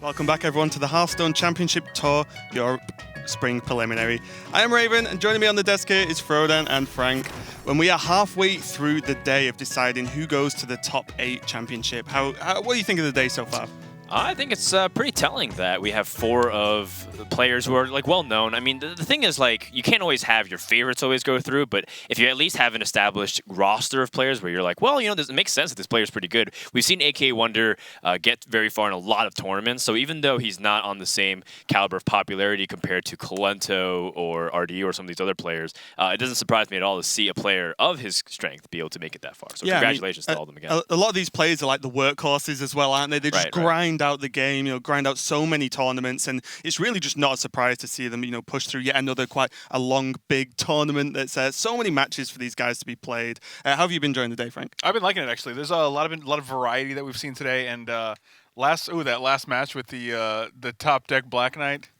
Welcome back, everyone, to the Hearthstone Championship Tour, your spring preliminary. I am Raven, and joining me on the desk here is Frodan and Frank. When we are halfway through the day of deciding who goes to the top 8 championship, what do you think of the day so far? I think it's pretty telling that we have 4 of the players who are well known. I mean, the thing is, you can't always have your favorites always go through, but if you at least have an established roster of players where you're like, well, it makes sense that this player's pretty good. We've seen AK Wonder get very far in a lot of tournaments, so even though he's not on the same caliber of popularity compared to Colento or RDU or some of these other players, it doesn't surprise me at all to see a player of his strength be able to make it that far. So yeah, congratulations to all of them again. A lot of these players are like the workhorses as well, aren't they? They just grind out the game, grind out so many tournaments, and it's really just not a surprise to see them, push through yet another quite a long, big tournament. That's so many matches for these guys to be played. How have you been enjoying the day, Frank? I've been liking it, actually. There's a lot of variety that we've seen today, and that last match with the top deck Black Knight,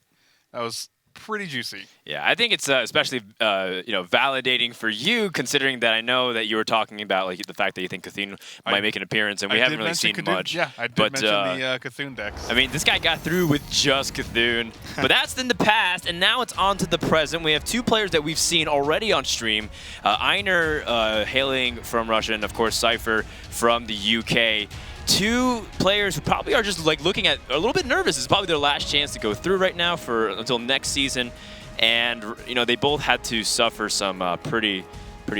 that was pretty juicy. Yeah, I think it's especially validating for you, considering that I know that you were talking about the fact that you think Cthulhu might make an appearance, and we haven't really seen much. Yeah, I did mention the Cthulhu decks. I mean, this guy got through with just Cthulhu, but that's in the past, and now it's on to the present. We have 2 players that we've seen already on stream. INER hailing from Russia, and of course Cipher from the UK. 2 players who probably are just looking at a little bit nervous. It's probably their last chance to go through right now until next season, and they both had to suffer some pretty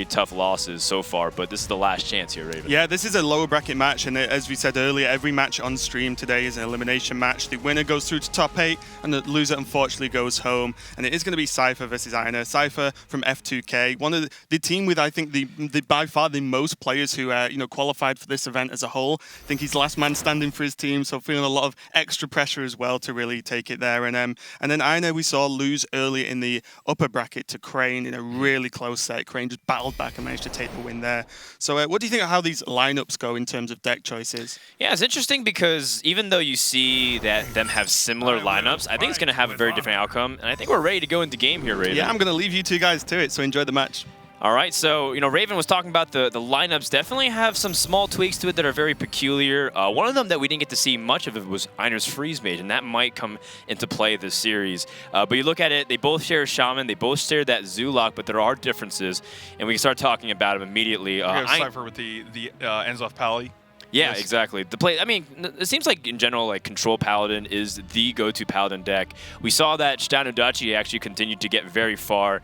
tough losses so far, but this is the last chance here, Raven. Yeah, this is a lower bracket match, and as we said earlier, every match on stream today is an elimination match. The winner goes through to top 8, and the loser unfortunately goes home. And it is going to be Cipher versus INER. Cipher from F2K, one of the team with, I think, the by far the most players who qualified for this event as a whole. I think he's last man standing for his team, so feeling a lot of extra pressure as well to really take it there. And then INER we saw lose early in the upper bracket to Crane in a really close set. Crane just battled back and managed to take the win there. So what do you think of how these lineups go in terms of deck choices? Yeah, it's interesting because even though you see that them have similar lineups, I think it's going to have a very different outcome, and I think we're ready to go into game here, Raven. Yeah, I'm going to leave you 2 guys to it, so enjoy the match. All right, so Raven was talking about the lineups definitely have some small tweaks to it that are very peculiar. One of them that we didn't get to see much of it was INER's Freeze Mage, and that might come into play this series. But you look at it, they both share a Shaman, they both share that Zulok, but there are differences, and we can start talking about them immediately. We have Cypher with the Enzoth Pally. Yeah, exactly. It seems like in general, Control Paladin is the go-to Paladin deck. We saw that Shitano Dachi actually continued to get very far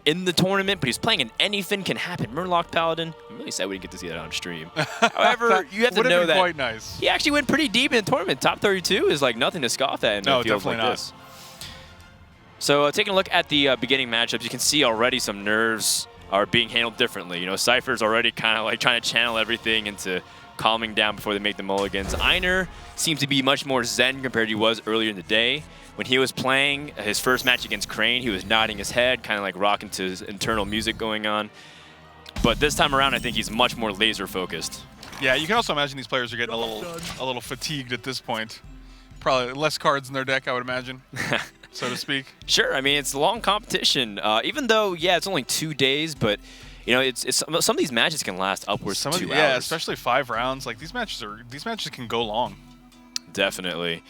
in the tournament, but he's playing an anything can happen Murloc Paladin. I'm really sad we didn't get to see that on stream. However, you have to know that quite nice. He actually went pretty deep in the tournament. Top 32 is nothing to scoff at in a field like this. So taking a look at the beginning matchups, you can see already some nerves are being handled differently. Cypher's already kind of trying to channel everything into calming down before they make the mulligans. INER seems to be much more zen compared to he was earlier in the day. When he was playing his first match against Crane, he was nodding his head, kind of rocking to his internal music going on. But this time around, I think he's much more laser focused. Yeah, you can also imagine these players are getting a little fatigued at this point. Probably less cards in their deck, I would imagine, so to speak. Sure, I mean, it's a long competition. Even though, yeah, it's only 2 days, but some of these matches can last upwards to 2 hours. Yeah, especially 5 rounds. These matches can go long. Definitely.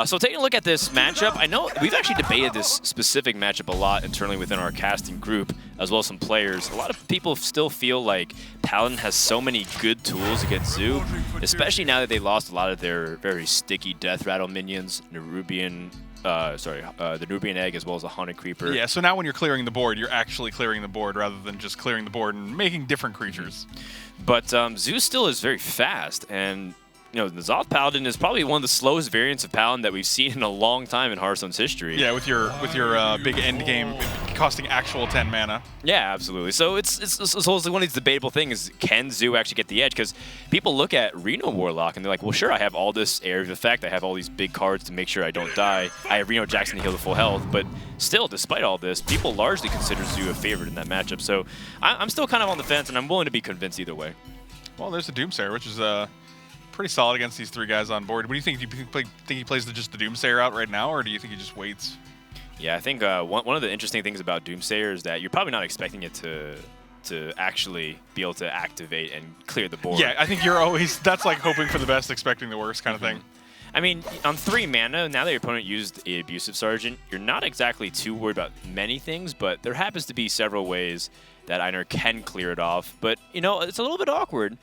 So taking a look at this matchup, I know we've actually debated this specific matchup a lot internally within our casting group, as well as some players. A lot of people still feel like Paladin has so many good tools against Zoo, especially now that they lost a lot of their very sticky Death Rattle minions, Nerubian. The Nubian Egg as well as the Haunted Creeper. Yeah, so now when you're clearing the board, you're actually clearing the board rather than just clearing the board and making different creatures. But Zeus still is very fast, and the Zoth Paladin is probably one of the slowest variants of Paladin that we've seen in a long time in Hearthstone's history. Yeah, with your big end game costing actual 10 mana. Yeah, absolutely. So it's one of these debatable things: can Zoo actually get the edge? Because people look at Reno Warlock and they're like, well, sure, I have all this area of effect, I have all these big cards to make sure I don't die. I have Reno Jackson to heal the full health, but still, despite all this, people largely consider Zoo a favorite in that matchup. So I'm still kind of on the fence, and I'm willing to be convinced either way. Well, there's the Doomsayer, which is pretty solid against these 3 guys on board. What do you think? Do you think he plays just the Doomsayer out right now, or do you think he just waits? Yeah, I think one of the interesting things about Doomsayer is that you're probably not expecting it to actually be able to activate and clear the board. Yeah, I think you're always, that's like hoping for the best, expecting the worst kind of thing. I mean, on 3 mana, now that your opponent used the Abusive Sergeant, you're not exactly too worried about many things, but there happens to be several ways that INER can clear it off. But, you know, it's a little bit awkward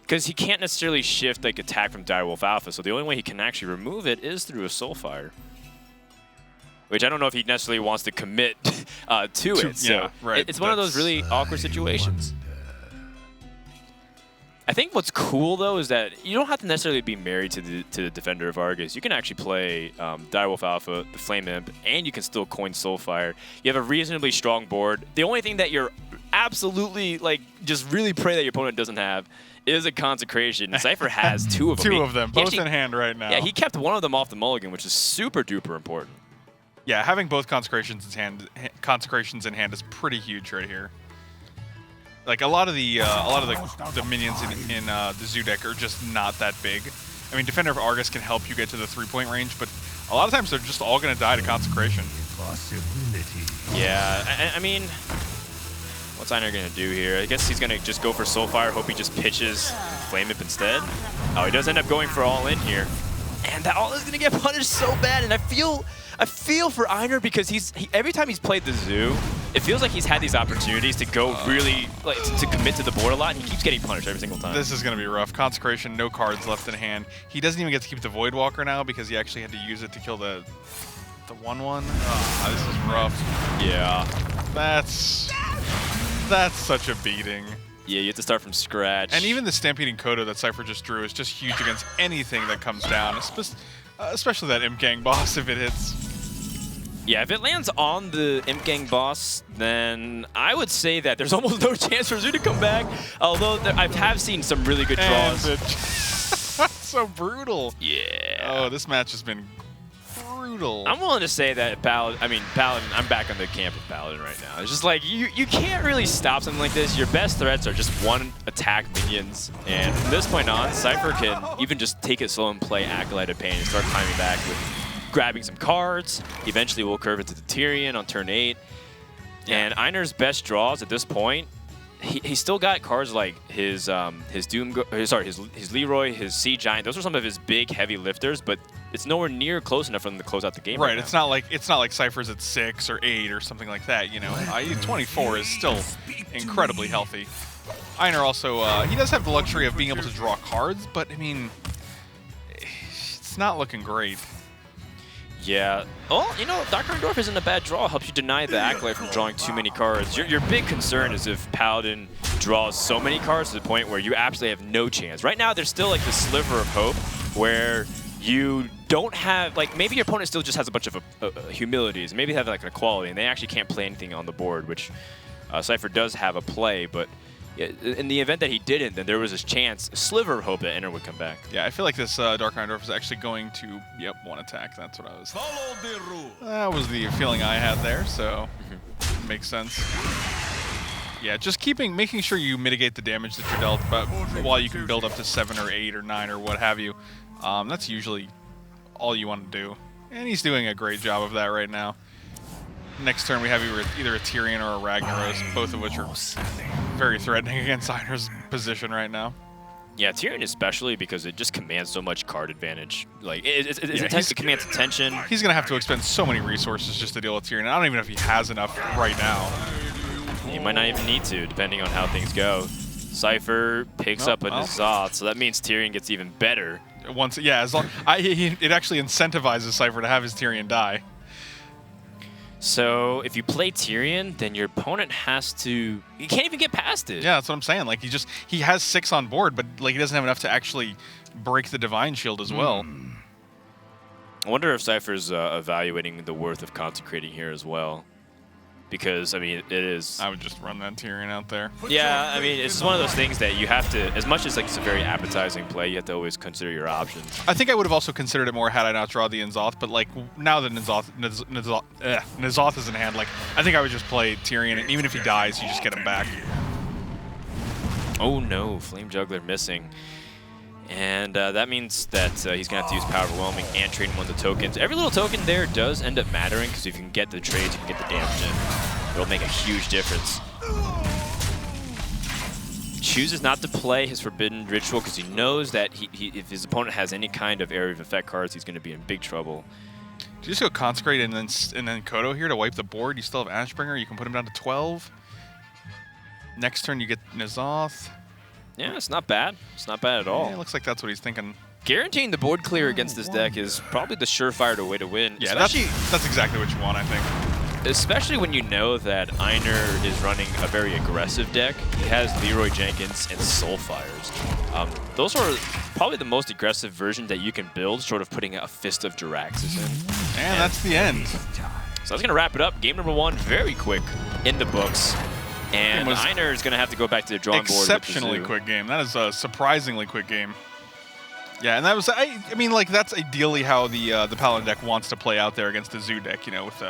because he can't necessarily shift like attack from Direwolf Alpha, so the only way he can actually remove it is through a Soulfire. Which I don't know if he necessarily wants to commit to it. So yeah, right. It's one of those really awkward situations. I think what's cool, though, is that you don't have to necessarily be married to the Defender of Argus. You can actually play Direwolf Alpha, the Flame Imp, and you can still coin Soulfire. You have a reasonably strong board. The only thing that you're absolutely, like, just really pray that your opponent doesn't have is a Consecration. Cypher has 2 of them. 2 of them, both in hand right now. Yeah, he kept one of them off the mulligan, which is super duper important. Yeah, having both consecrations in hand is pretty huge right here. Like a lot of the minions in the Zoo deck are just not that big. I mean, Defender of Argus can help you get to the 3-point range, but a lot of times they're just all going to die to consecration. Yeah, I mean, what's INER going to do here? I guess he's going to just go for Soulfire, hope he just pitches Flame Imp instead. Oh, he does end up going for all in here. And that all is going to get punished so bad, and I feel for INER because every time he's played the Zoo, it feels like he's had these opportunities to go really, like, to commit to the board a lot, and he keeps getting punished every single time. This is going to be rough. Consecration, no cards left in hand. He doesn't even get to keep the Voidwalker now because he actually had to use it to kill the 1/1. This is rough. Yeah. That's such a beating. Yeah, you have to start from scratch. And even the Stampeding Kodo that Cypher just drew is just huge against anything that comes down, especially that Imp Gang boss if it hits. Yeah, if it lands on the Imp Gang boss, then I would say that there's almost no chance for Zoo to come back. Although I have seen some really good draws. That's so brutal. Yeah. Oh, this match has been brutal. I'm willing to say that Paladin, I'm back on the camp of Paladin right now. It's just like, you can't really stop something like this. Your best threats are just 1 attack minions. And from this point on, Cypher can even just take it slow and play Acolyte of Pain and start climbing back with grabbing some cards. Eventually we'll curve it to the Tyrion on turn 8. And INER's best draws at this point, he still got cards like his Leroy, his Sea Giant. Those are some of his big, heavy lifters, but it's nowhere near close enough for them to close out the game. Right, it's not like Cypher's at 6 or 8 or something like that. You know, 24 is still incredibly healthy. INER also he does have the luxury of being able to draw cards, but I mean, it's not looking great. Yeah. Oh, you know, Dr. Endorf isn't a bad draw. Helps you deny the Acolyte from drawing too many cards. Your big concern is if Paladin draws so many cards to the point where you absolutely have no chance. Right now, there's still like this sliver of hope where you don't have, like, maybe your opponent still just has a bunch of humilities. Maybe they have like an equality, and they actually can't play anything on the board, which Cypher does have a play, but in the event that he didn't, then there was this chance, a sliver of hope that INER would come back. Yeah, I feel like this Dark Endorf is actually going to, 1 attack. That's what I was. Follow the rule. That was the feeling I had there, so makes sense. Yeah, just making sure you mitigate the damage that you're dealt, but while you can build up to 7 or 8 or 9 or what have you, that's usually all you want to do. And he's doing a great job of that right now. Next turn we have either a Tyrion or a Ragnaros, both of which are very threatening against INER's position right now. Yeah, Tyrion especially because it just commands so much card advantage. Like, it commands attention. He's going to have to expend so many resources just to deal with Tyrion. I don't even know if he has enough right now. He might not even need to, depending on how things go. Cypher picks up a N'Zoth, so that means Tyrion gets even better. It actually incentivizes Cypher to have his Tyrion die. So if you play Tyrion, then your opponent has to... You can't even get past it. Yeah, that's what I'm saying. Like, he has 6 on board, but like he doesn't have enough to actually break the Divine Shield as well. I wonder if Cypher's evaluating the worth of consecrating here as well. Because, I mean, it is... I would just run that Tyrion out there. Yeah, I mean, it's just one of those things that you have to... As much as like it's a very appetizing play, you have to always consider your options. I think I would have also considered it more had I not drawn the N'Zoth, but like, now that N'Zoth is in hand, like, I think I would just play Tyrion, and even if he dies, you just get him back. Oh no, Flame Juggler missing. And that means that he's going to have to use Power Overwhelming and trade one of the tokens. Every little token there does end up mattering, because if you can get the trades, you can get the damage in. It'll make a huge difference. chooses not to play his Forbidden Ritual because he knows that if his opponent has any kind of area of effect cards, he's going to be in big trouble. Do you just go Consecrate and then Kodo here to wipe the board? You still have Ashbringer. You can put him down to 12. Next turn, you get N'Zoth. Yeah, it's not bad. It's not bad at all. Yeah, it looks like that's what he's thinking. Guaranteeing the board clear against this deck is probably the surefire way to win. Yeah, that's exactly what you want, I think. Especially when you know that INER is running a very aggressive deck. He has Leroy Jenkins and Soulfires. Those are probably the most aggressive version that you can build, sort of putting a Fist of Jiraxis in. And that's the end. So that's going to wrap it up. Game number 1, very quick in the books. And INER is going to have to go back to the drawing board. Exceptionally quick game. That is a surprisingly quick game. Yeah, and that was, I mean, like, that's ideally how the Paladin deck wants to play out there against the Zoo deck, you know, with,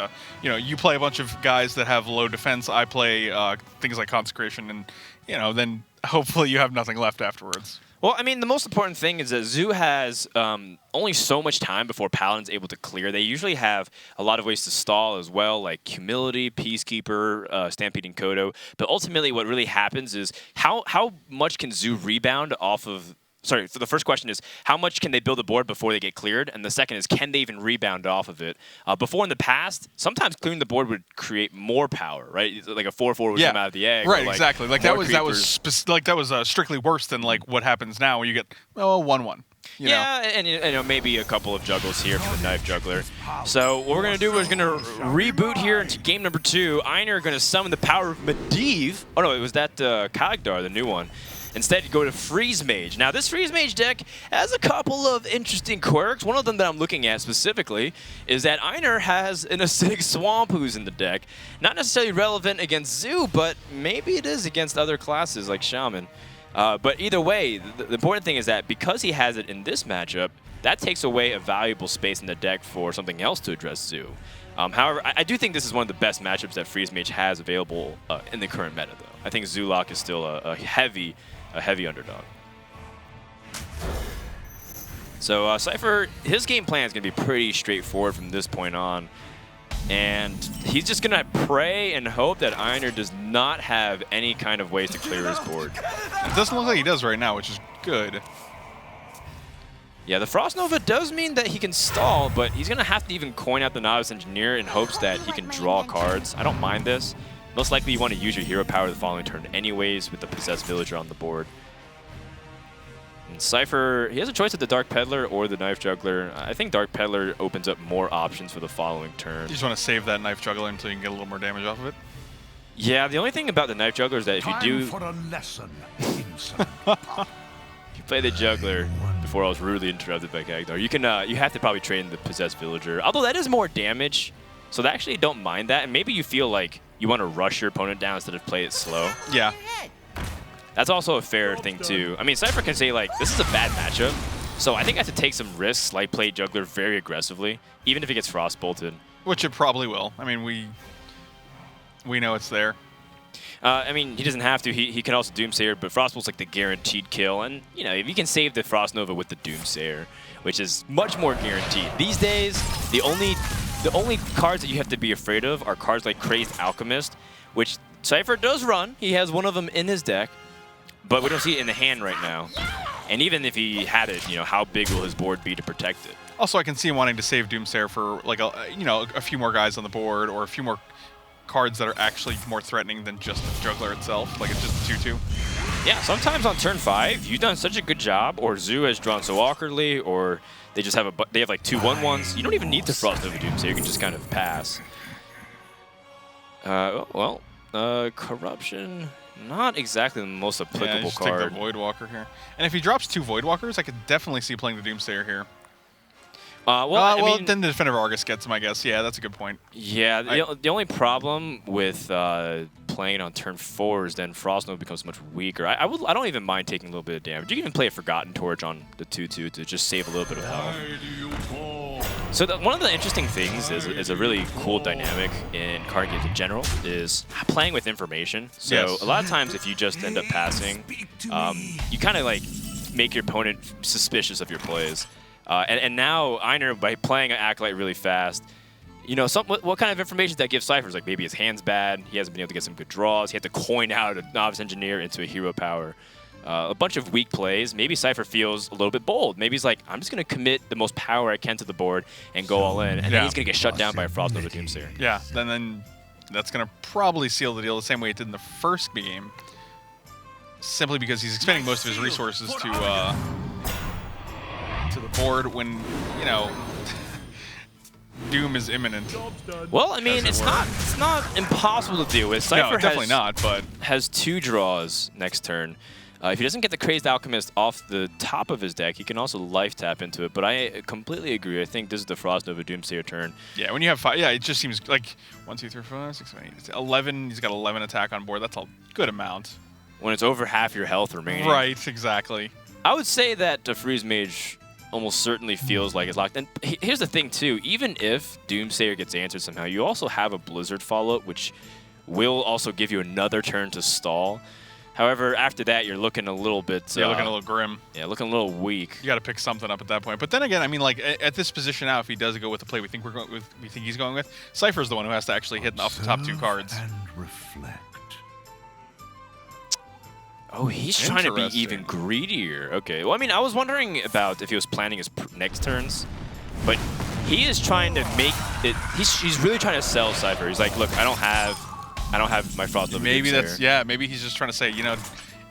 you play a bunch of guys that have low defense, I play things like Consecration, and, then hopefully you have nothing left afterwards. Well, I mean, the most important thing is that Zoo has only so much time before Paladin's able to clear. They usually have a lot of ways to stall as well, like Humility, Peacekeeper, Stampeding Kodo. But ultimately what really happens is how much can Zoo rebound off of... Sorry, so the first question is, how much can they build a board before they get cleared? And the second is, can they even rebound off of it? Before in the past, sometimes clearing the board would create more power, right? Like a 4/4 would come out of the egg. Right, exactly. Like that was strictly worse than like what happens now, where you get 1/1. Yeah, and maybe a couple of juggles here from the Knife Juggler. So what we're going to do is going to reboot here into game number 2. INER are going to summon the power of Medivh. Oh no, it was that Kagdar, the new one. Instead, you go to Freeze Mage. Now, this Freeze Mage deck has a couple of interesting quirks. One of them that I'm looking at specifically is that INER has an Acidic Swamp who's in the deck. Not necessarily relevant against Zoo, but maybe it is against other classes like Shaman. But either way, the important thing is that because he has it in this matchup, that takes away a valuable space in the deck for something else to address Zoo. However, I do think this is one of the best matchups that Freeze Mage has available in the current meta, though. I think Zoolock is still a heavy underdog. So Cipher, his game plan is going to be pretty straightforward from this point on. And he's just going to pray and hope that INER does not have any kind of ways to clear his board. It doesn't look like he does right now, which is good. Yeah, the Frost Nova does mean that he can stall, but he's going to have to even coin out the Novice Engineer in hopes that he can draw cards. I don't mind this. Most likely you want to use your hero power the following turn anyways with the Possessed Villager on the board. And Cipher, he has a choice of the Dark Peddler or the Knife Juggler. I think Dark Peddler opens up more options for the following turn. You just want to save that Knife Juggler until you can get a little more damage off of it? Yeah, the only thing about the Knife Juggler is that if you do... for a lesson. If you play the Juggler before I was rudely interrupted by Kagdar, you have to probably train the Possessed Villager. Although that is more damage, so I actually don't mind that. And maybe you feel like you want to rush your opponent down instead of play it slow. Yeah. That's also a fair thing, too. I mean, Cipher can say, like, this is a bad matchup, so I think I have to take some risks, like play Juggler very aggressively, even if he gets Frostbolted. Which it probably will. I mean, we know it's there. I mean, he doesn't have to. He can also Doomsayer, but Frostbolt's like the guaranteed kill. And, if you can save the Frost Nova with the Doomsayer, which is much more guaranteed. These days, the only cards that you have to be afraid of are cards like Crazed Alchemist, which Cipher does run. He has one of them in his deck, but we don't see it in the hand right now. And even if he had it, how big will his board be to protect it? Also, I can see him wanting to save Doomsayer for like a few more guys on the board or a few more cards that are actually more threatening than just the Juggler itself. Like it's just a 2/2. Yeah, sometimes on turn 5, you've done such a good job, or Zoo has drawn so awkwardly, or they just have like 2 1/1s. You don't even need to Frost Nova Doomsayer. You can just kind of pass. Corruption, not exactly the most applicable card. Take the Voidwalker here. And if he drops 2 Voidwalkers, I could definitely see playing the Doomsayer here. Then the Defender of Argus gets him, I guess. Yeah, that's a good point. Yeah, the only problem with playing on turn 4 is then Frost Nova becomes much weaker. I don't even mind taking a little bit of damage. You can even play a Forgotten Torch on the 2/2 to just save a little bit of health. So one of the interesting things is a really cool dynamic in card games in general is playing with information. So a lot of times if you just end up passing, you kind of like make your opponent suspicious of your plays. And now INER, by playing an Acolyte really fast, you know, what kind of information does that give Cypher? Like maybe his hand's bad, he hasn't been able to get some good draws, he had to coin out a Novice Engineer into a hero power. A bunch of weak plays. Maybe Cypher feels a little bit bold. Maybe he's like, I'm just going to commit the most power I can to the board and go all in, and then he's going to get shut down by a Frost Nova Doomsayer. Yeah, then that's going to probably seal the deal the same way it did in the first game, simply because he's expending most of his resources to the board when, you know, Doom is imminent. Well, I mean, it's not impossible to deal with. Cypher definitely not, but has 2 draws next turn. If he doesn't get the Crazed Alchemist off the top of his deck, he can also life tap into it. But I completely agree. I think this is the Frost Nova Doomsayer turn. Yeah, when you have 5, yeah, it just seems like 1, 2, 3, 4, 5, 6, 7, 8. It's 11. He's got 11 attack on board. That's a good amount. When it's over half your health remaining. Right, exactly. I would say that the Freeze Mage almost certainly feels like it's locked. And here's the thing, too. Even if Doomsayer gets answered somehow, you also have a Blizzard follow-up, which will also give you another turn to stall. However, after that, you're looking a little bit... looking a little grim. Yeah, looking a little weak. You got to pick something up at that point. But then again, I mean, like, at this position now, if he does go with the play we think he's going with, Cypher's the one who has to actually hit off the top 2 cards. And reflect. Oh, he's trying to be even greedier. Okay. Well, I mean, I was wondering about if he was planning his next turns, but he is trying to make it. He's really trying to sell Cypher. He's like, look, I don't have my Frost Nova. Maybe maybe he's just trying to say, you know,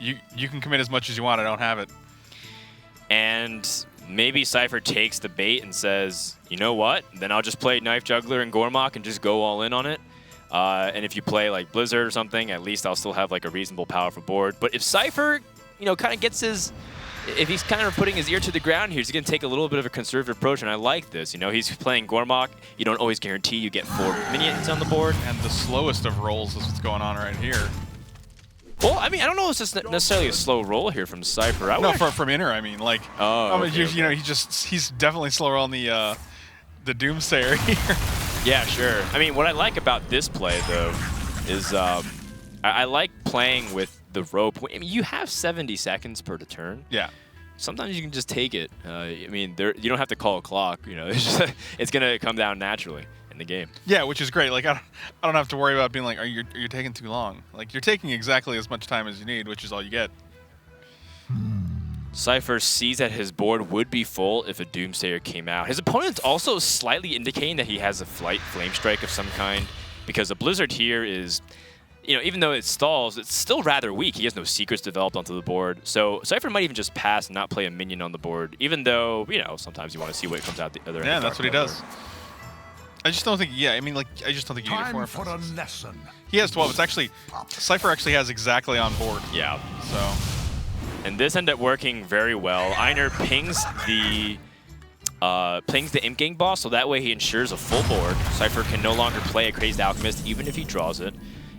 you can commit as much as you want. I don't have it. And maybe Cypher takes the bait and says, you know what? Then I'll just play Knife Juggler and Gormok and just go all in on it. And if you play like Blizzard or something, at least I'll still have like a reasonable powerful board. But if Cypher, you know, kind of gets his, if he's kind of putting his ear to the ground here, he's going to take a little bit of a conservative approach, and I like this. You know, he's playing Gormok. You don't always guarantee you get 4 minions on the board. And the slowest of rolls is what's going on right here. Well, I mean, I don't know if it's just necessarily a slow roll here from Cypher. No, from INER, I mean, like, you know, he's definitely slower on the Doomsayer here. Yeah, sure. I mean, what I like about this play, though, is I like playing with the rope. I mean, you have 70 seconds per turn. Yeah. Sometimes you can just take it. I mean, you don't have to call a clock. You know, it's going to come down naturally in the game. Yeah, which is great. Like, I don't have to worry about being like, are you taking too long? Like, you're taking exactly as much time as you need, which is all you get. Cypher sees that his board would be full if a Doomsayer came out. His opponent's also slightly indicating that he has a Flame Strike of some kind, because a Blizzard here is, you know, even though it stalls, it's still rather weak. He has no secrets developed onto the board. So Cypher might even just pass and not play a minion on the board, even though, you know, sometimes you want to see what comes out the other end. Yeah, that's what he does. I just don't think, I mean, like, I just don't think you need a 4. For a lesson. He has 12. It's actually, Cypher actually has exactly on board. Yeah. So. And this ended up working very well. INER pings the Imp Gang boss, so that way he ensures a full board. Cypher can no longer play a Crazed Alchemist, even if he draws it.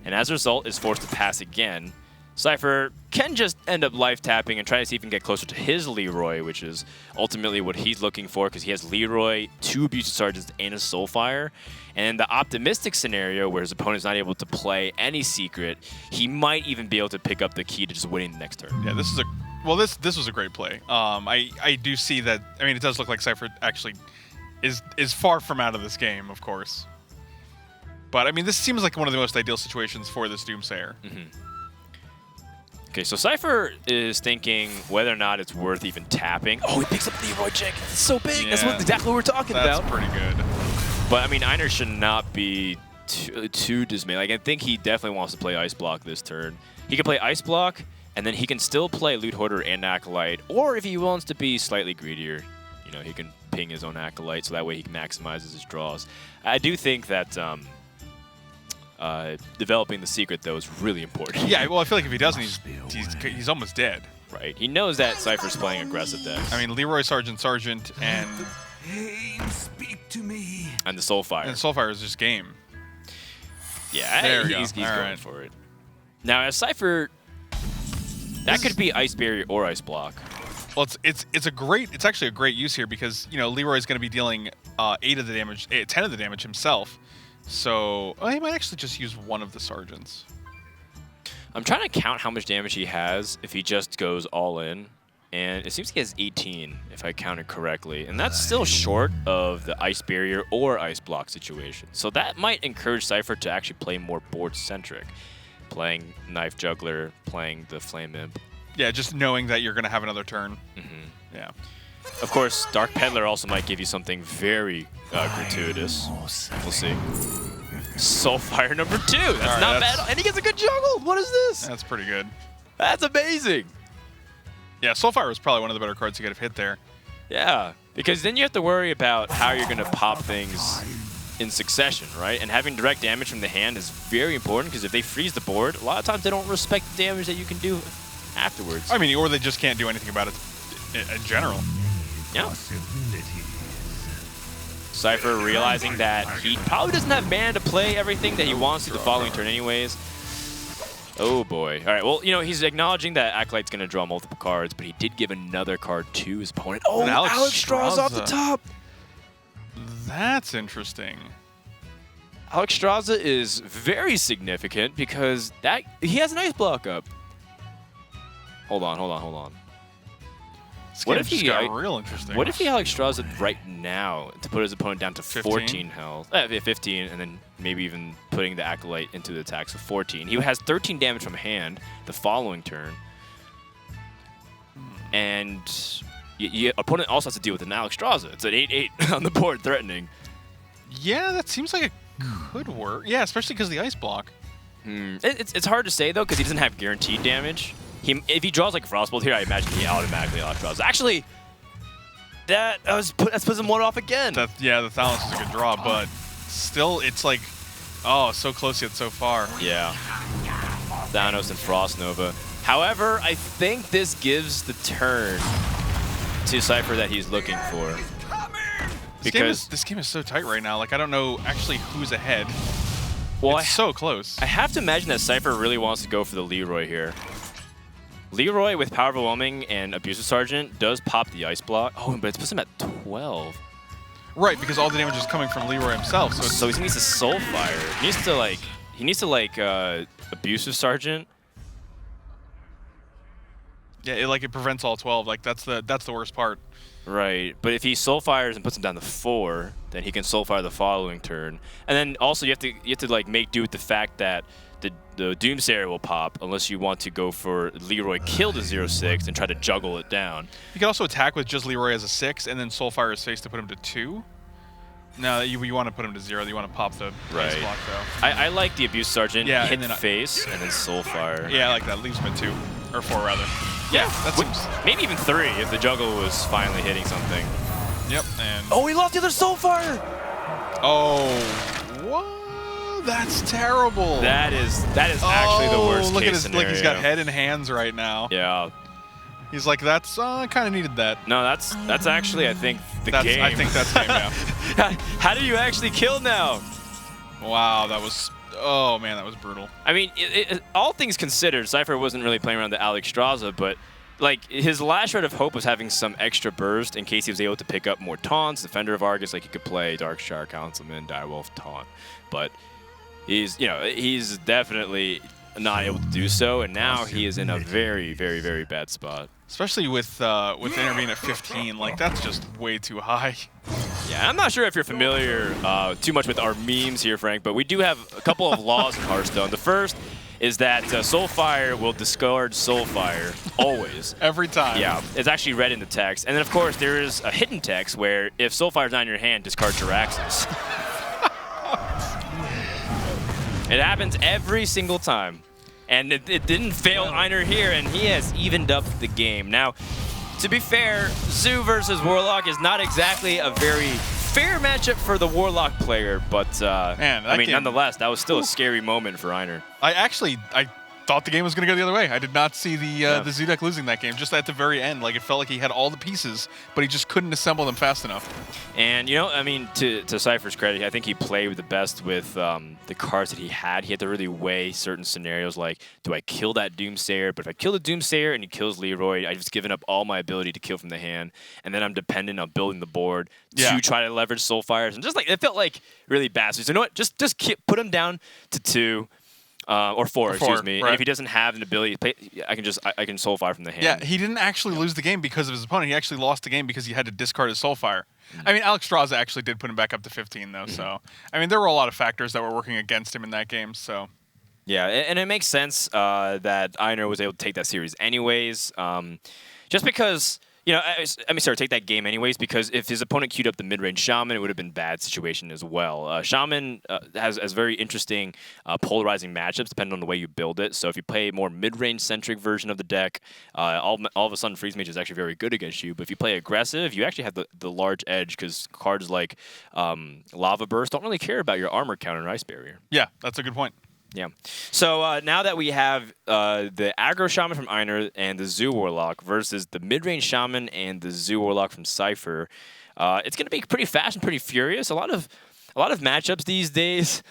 And as a result, is forced to pass again. Cypher can just end up life tapping and try to see if he can get closer to his Leroy, which is ultimately what he's looking for, because he has Leroy, 2 Abusive Sergeants, and a Soulfire. And in the optimistic scenario where his opponent's not able to play any secret, he might even be able to pick up the key to just winning the next turn. Yeah, this was a great play. I do see that. I mean, it does look like Cypher actually is far from out of this game, of course. But I mean, this seems like one of the most ideal situations for this Doomsayer. Okay, so Cypher is thinking whether or not it's worth even tapping. Oh, he picks up Leroy Jenkins. It's so big. Yeah, that's exactly what we're talking about. That's pretty good. But I mean, INER should not be too dismayed. Like, I think he definitely wants to play Ice Block this turn. He can play Ice Block, and then he can still play Loot Hoarder and Acolyte. Or if he wants to be slightly greedier, you know, he can ping his own Acolyte, so that way he maximizes his draws. I do think that developing the secret, though, is really important. Yeah, well, I feel like if he doesn't, he's almost dead. Right. He knows that Cypher's playing aggressive decks. I mean, Leroy Sergeant, and Speak to me. And the Soulfire. And Soulfire is just game. Yeah, he's going for it. Now, as Cypher, that could be Ice Barrier or Ice Block. Well, it's actually a great use here, because, you know, Leroy's going to be dealing 10 of the damage himself. So he might actually just use one of the Sergeants. I'm trying to count how much damage he has if he just goes all in. And it seems he has 18, if I counted correctly. And that's still short of the Ice Barrier or Ice Block situation. So that might encourage Cipher to actually play more board-centric. Playing Knife Juggler, playing the Flame Imp. Yeah, just knowing that you're going to have another turn. Yeah. Of course, Dark Peddler also might give you something very gratuitous. We'll see. Soulfire number 2. That's not bad. And he gets a good juggle. What is this? That's pretty good. That's amazing. Yeah, Soulfire was probably one of the better cards you could have hit there. Yeah, because then you have to worry about how you're going to pop things in succession, right? And having direct damage from the hand is very important because if they freeze the board, a lot of times they don't respect the damage that you can do afterwards. I mean, or they just can't do anything about it in general. Yeah. Cipher realizing that he probably doesn't have mana to play everything that he wants to the following turn anyways. Oh boy. All right, well, you know, he's acknowledging that Acolyte's going to draw multiple cards, but he did give another card to his opponent. Oh, Alex draws off the top. That's interesting. Alex Straza is very significant because that he has an Ice Block up. Hold on. This game just got real interesting. What if he Alex Straza right now to put his opponent down to 14 health? 15, and then maybe even putting the Acolyte into the attack, so 14. He has 13 damage from hand the following turn. And your opponent also has to deal with an Alex Straza. It's an 8/8 on the board, threatening. Yeah, that seems like it could work. Yeah, especially because of the Ice Block. It's hard to say, though, because he doesn't have guaranteed damage. If he draws like Frostbolt here, I imagine he automatically Alex Straza. Actually, that puts him one off again. Yeah, the Thalamus is a good draw, but still, it's like, oh, so close yet so far. Yeah. Thanos and Frost Nova. However, I think this gives the turn to Cipher that he's looking for. Because this game is so tight right now. Like, I don't know actually who's ahead. Well, it's so close. I have to imagine that Cipher really wants to go for the Leroy here. Leroy with Power Overwhelming and Abusive Sergeant does pop the Ice Block. Oh, but it puts him at 12. Right, because all the damage is coming from Leroy himself. So he needs to Soulfire. He needs to Abusive Sergeant. Yeah, it prevents all 12. Like that's the worst part. Right, but if he Soulfires and puts him down to 4, then he can Soulfire the following turn. And then also you have to like make do with the fact that the Doomsayer will pop unless you want to go for Leroy kill the 0/6 and try to juggle it down. You can also attack with just Leroy as a 6 and then Soulfire his face to put him to 2. No, you want to put him to 0. You want to pop the Ice Block though. I like the Abuse Sergeant. Yeah, hit the face and then Soulfire. Yeah, I like that. Leaves him at 2 or 4 rather. Yeah, that seems... maybe even 3 if the juggle was finally hitting something. Yep, and... Oh, he lost the other Soulfire! Oh, what? That's terrible. That is actually the worst look case at his, scenario. Like he's got head in hands right now. Yeah. He's like, that's, I kind of needed that. No, that's actually, I think, game. I think that's game now. How do you actually kill now? Wow, that was... Oh, man, that was brutal. I mean, all things considered, Cipher wasn't really playing around the Alex Straza, but like his last shred of hope was having some extra burst in case he was able to pick up more taunts. Defender of Argus, like he could play Darkshire, Councilman, Direwolf, taunt. But he's definitely not able to do so, and now he is in a very, very, very bad spot. Especially with Intervene at 15, like that's just way too high. Yeah, I'm not sure if you're familiar too much with our memes here, Frank, but we do have a couple of laws in Hearthstone. The first is that Soulfire will discard Soulfire, always. Every time. Yeah, it's actually read in the text. And then, of course, there is a hidden text where if Soulfire's not in your hand, discard Jiraxis. It happens every single time. And it didn't fail INER here, and he has evened up the game. Now, to be fair, Zoo versus Warlock is not exactly a very fair matchup for the Warlock player, but Man, I mean, nonetheless, that was still a scary moment for INER. I thought the game was going to go the other way. I did not see the Zoo deck losing that game, just at the very end. Like, it felt like he had all the pieces, but he just couldn't assemble them fast enough. And, you know, I mean, to Cypher's credit, I think he played the best with the cards that he had. He had to really weigh certain scenarios like, do I kill that Doomsayer? But if I kill the Doomsayer and he kills Leroy, I've just given up all my ability to kill from the hand. And then I'm dependent on building the board to try to leverage Soulfires. And just like, it felt like really bad. So you know what? Just put him down to 2. Or four, excuse me. Right. And if he doesn't have an ability, I can Soulfire from the hand. Yeah, he didn't actually lose the game because of his opponent. He actually lost the game because he had to discard his Soulfire. I mean, Alex Straza actually did put him back up to 15, though. So, I mean, there were a lot of factors that were working against him in that game. So, yeah, and it makes sense that INER was able to take that series anyways. Just because, take that game anyways, because if his opponent queued up the mid-range Shaman, it would have been a bad situation as well. Shaman has very interesting polarizing matchups depending on the way you build it. So if you play a more mid-range centric version of the deck, all of a sudden Freeze Mage is actually very good against you. But if you play aggressive, you actually have the large edge because cards like Lava Burst don't really care about your armor count and Ice Barrier. yeah, that's a good point. Yeah. So now that we have the aggro Shaman from INER and the Zoo Warlock versus the mid-range Shaman and the Zoo Warlock from Cipher, it's going to be pretty fast and pretty furious. A lot of matchups these days,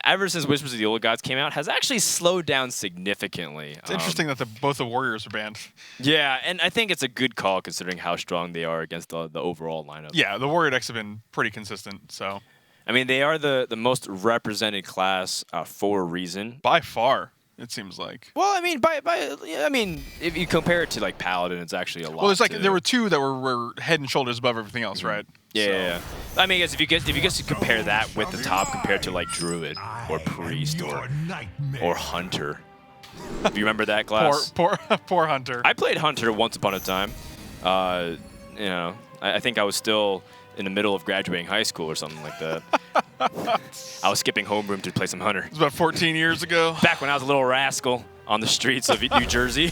ever since Whispers of the Old Gods came out, has actually slowed down significantly. It's interesting that both the Warriors are banned. Yeah, and I think it's a good call considering how strong they are against the overall lineup. Yeah, the Warrior decks have been pretty consistent. So, I mean, they are the most represented class for a reason. by far, it seems like. Well, I mean, if you compare it to like Paladin, it's actually a lot. Well, it's like there were two that were head and shoulders above everything else, right? Yeah. I mean, I guess if you get to compare that with the top compared to like Druid or Priest or Hunter. Do you remember that class? Poor Hunter. I played Hunter once upon a time. I think I was still in the middle of graduating high school or something like that. I was skipping homeroom to play some Hunter. It was about 14 years ago. Back when I was a little rascal on the streets of New Jersey.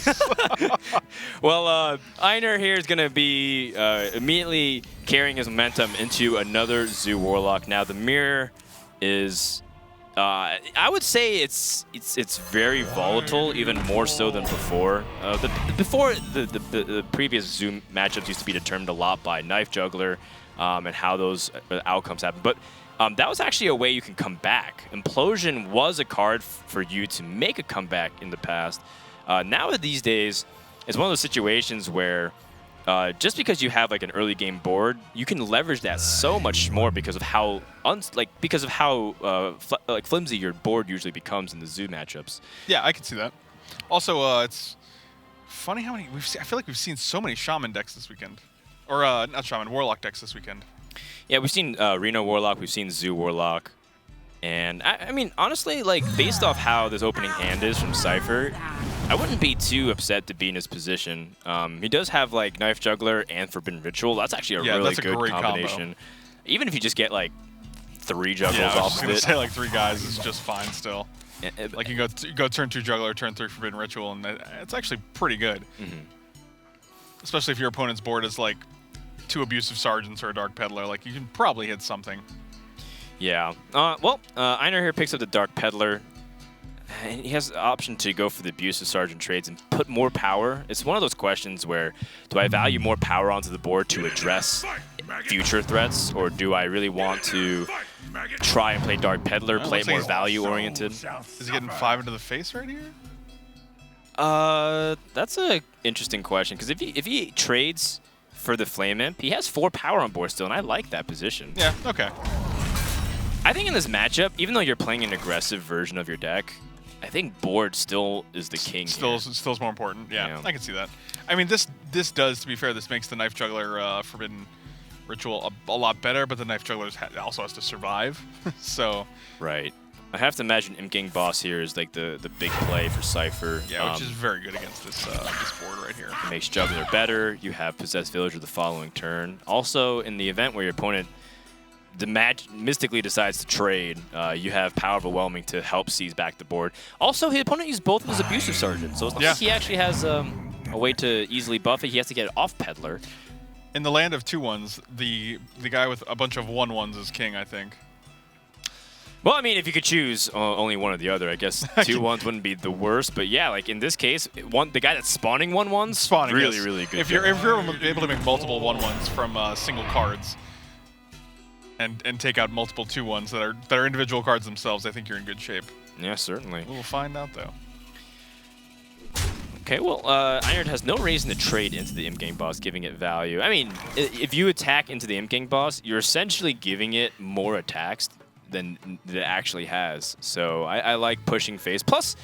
Well, INER here is going to be immediately carrying his momentum into another Zoo Warlock. Now, the mirror is... I would say it's very volatile, even more so than before. The previous Zoo matchups used to be determined a lot by Knife Juggler and how those outcomes happen. But that was actually a way you can come back. Implosion was a card for you to make a comeback in the past. Now these days, it's one of those situations where just because you have like an early game board, you can leverage that so much more because of how flimsy your board usually becomes in the Zoo matchups. Yeah, I can see that. Also, it's funny how many I feel like we've seen so many Shaman decks this weekend, or not Shaman, Warlock decks this weekend. Yeah, we've seen Reno Warlock, we've seen Zoo Warlock, and I mean honestly, like based off how this opening hand is from Cipher, I wouldn't be too upset to be in his position. He does have like Knife Juggler and Forbidden Ritual. That's actually a really good combination. Combo. Even if you just get like 3 Juggles I was off just of gonna it. say like 3 guys is just fine still. Like you go turn 2 Juggler, turn 3 Forbidden Ritual, and it's actually pretty good. Especially if your opponent's board is like 2 Abusive Sergeants or a Dark Peddler, like you can probably hit something. Yeah. INER here picks up the Dark Peddler. And he has the option to go for the Abusive Sergeant trades and put more power. It's one of those questions where, do I value more power onto the board to address future threats, or do I really want to try and play Dark Peddler, play more value-oriented? Is he getting 5 into the face right here? That's a interesting question, because if he trades for the Flame Imp, he has 4 power on board still, and I like that position. Yeah, okay. I think in this matchup, even though you're playing an aggressive version of your deck, I think board still is the king. Still's more important. Yeah, I can see that. I mean, this does, to be fair, this makes the Knife Juggler Forbidden Ritual a lot better, but the Knife Juggler also has to survive. So right. I have to imagine Imp Gang Boss here is like the big play for Cipher. Yeah, which is very good against this board right here. It makes Juggler better. You have Possessed Villager the following turn. Also, in the event where your opponent mystically decides to trade, you have Power Overwhelming to help seize back the board. Also, his opponent used both of his Abusive Sergeants, so it's not like he actually has a way to easily buff it. He has to get it off Peddler. In the land of 2/1s, the guy with a bunch of 1/1s is king, I think. Well, I mean, if you could choose only one or the other, I guess 2/1s wouldn't be the worst. But yeah, like in this case, the guy that's spawning 1/1s, really good. If you're able to make multiple 1/1s from single cards, and take out multiple 2/1s that are individual cards themselves, I think you're in good shape. Yeah, certainly. We'll find out though. Okay, well, INER has no reason to trade into the Imp Gang Boss, giving it value. I mean, if you attack into the Imp Gang Boss, you're essentially giving it more attacks than it actually has. So I like pushing face. Plus,